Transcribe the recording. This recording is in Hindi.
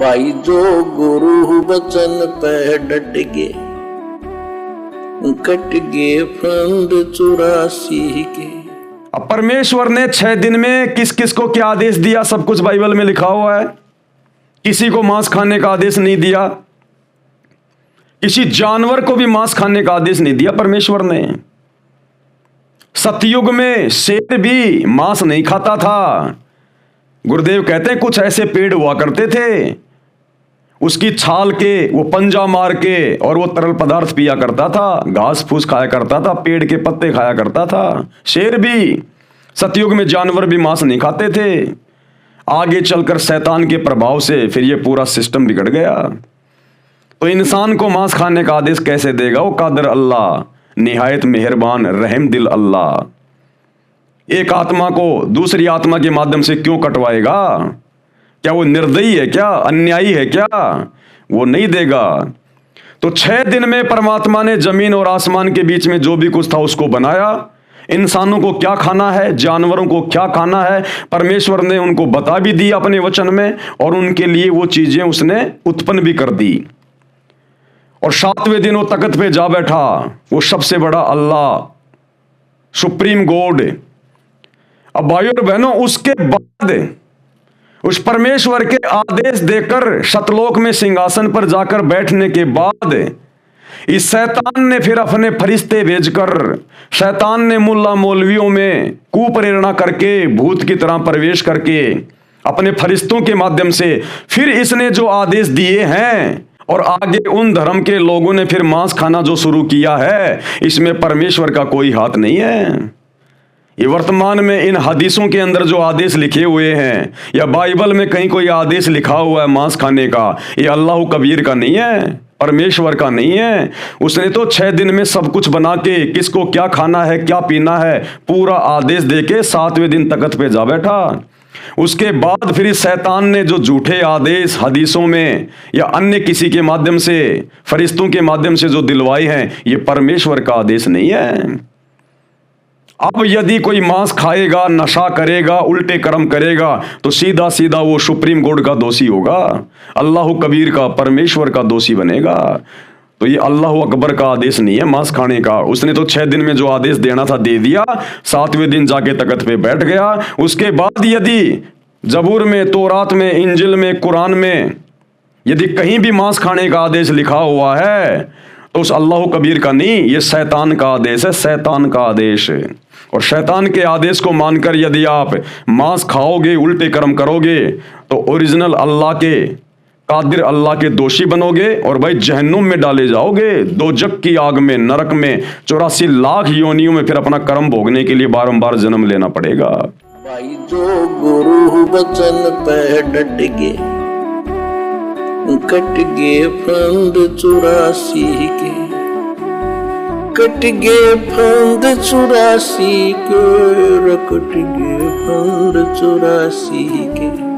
भाई जो गुरु वचन पे डट गे, कट गे फंद 84 के। अब परमेश्वर ने 6 दिन में किस किस को क्या आदेश दिया, सब कुछ बाइबल में लिखा हुआ है। किसी को मांस खाने का आदेश नहीं दिया, किसी जानवर को भी मांस खाने का आदेश नहीं दिया परमेश्वर ने। सतयुग में शेर भी मांस नहीं खाता था। गुरुदेव कहते हैं कुछ ऐसे पेड़ हुआ करते थे, उसकी छाल के वो पंजा मार के और वो तरल पदार्थ पिया करता था, घास फूस खाया करता था, पेड़ के पत्ते खाया करता था। शेर भी, सतयुग में जानवर भी मांस नहीं खाते थे। आगे चलकर शैतान के प्रभाव से फिर ये पूरा सिस्टम बिगड़ गया। तो इंसान को मांस खाने का आदेश कैसे देगा? वो कादर अल्लाह, निहायत मेहरबान रहम दिल अल्लाह। एक आत्मा को दूसरी आत्मा के माध्यम से क्यों कटवाएगा? क्या वो निर्दयी है क्या? अन्यायी है क्या? वो नहीं देगा। तो 6 दिन में परमात्मा ने जमीन और आसमान के बीच में जो भी कुछ था उसको बनाया। इंसानों को क्या खाना है, जानवरों को क्या खाना है, परमेश्वर ने उनको बता भी दिया अपने वचन में, और उनके लिए वो चीजें उसने उत्पन्न भी कर दी। और 7वें दिन वो तख्त पे जा बैठा, वो सबसे बड़ा अल्लाह, सुप्रीम गॉड। अब भाइयों और बहनों, उसके बाद उस परमेश्वर के आदेश देकर शतलोक में सिंहासन पर जाकर बैठने के बाद इस शैतान ने फिर अपने फरिश्ते भेजकर, शैतान ने मुल्ला मौलवियों में कुप्रेरणा करके, भूत की तरह प्रवेश करके अपने फरिश्तों के माध्यम से फिर इसने जो आदेश दिए हैं, और आगे उन धर्म के लोगों ने फिर मांस खाना जो शुरू किया है, इसमें परमेश्वर का कोई हाथ नहीं है। ये वर्तमान में इन हदीसों के अंदर जो आदेश लिखे हुए हैं, या बाइबल में कहीं कोई आदेश लिखा हुआ है मांस खाने का, ये अल्लाह कबीर का नहीं है, परमेश्वर का नहीं है। उसने तो 6 दिन में सब कुछ बना के, किसको क्या खाना है, क्या पीना है, पूरा आदेश देके 7वें दिन तख्त पे जा बैठा। उसके बाद फिर इस शैतान ने जो झूठे आदेश हदीसों में या अन्य किसी के माध्यम से, फरिश्तों के माध्यम से जो दिलवाए हैं, ये परमेश्वर का आदेश नहीं है। अब यदि कोई मांस खाएगा, नशा करेगा, उल्टे कर्म करेगा, तो सीधा सीधा वो सुप्रीम कोर्ट का दोषी होगा, अल्लाह कबीर का, परमेश्वर का दोषी बनेगा। तो ये अल्लाह अकबर का आदेश नहीं है मांस खाने का। उसने तो 6 दिन में जो आदेश देना था दे दिया, 7वें दिन जाके तख्त पे बैठ गया। उसके बाद यदि जबूर में, तौरात में, इंजिल में, कुरान में यदि कहीं भी मांस खाने का आदेश लिखा हुआ है, तो उस अल्लाह कबीर का नहीं, ये शैतान का आदेश है, शैतान का आदेश है। और शैतान के आदेश को मानकर यदि आप मांस खाओगे, उल्टे कर्म करोगे, तो ओरिजिनल अल्लाह के, कादिर अल्लाह के दोषी बनोगे, और भाई जहन्नुम में डाले जाओगे, दोजक की आग में, नरक में 84 लाख योनियों में फिर अपना कर्म भोगने के लिए बारंबार जन्म लेना पड़ेगा। भाई जो गुरु वचन पे डट गे, कट गे फंद 84 के, कट गे फंद 84 के, कट गे फंद 84 के।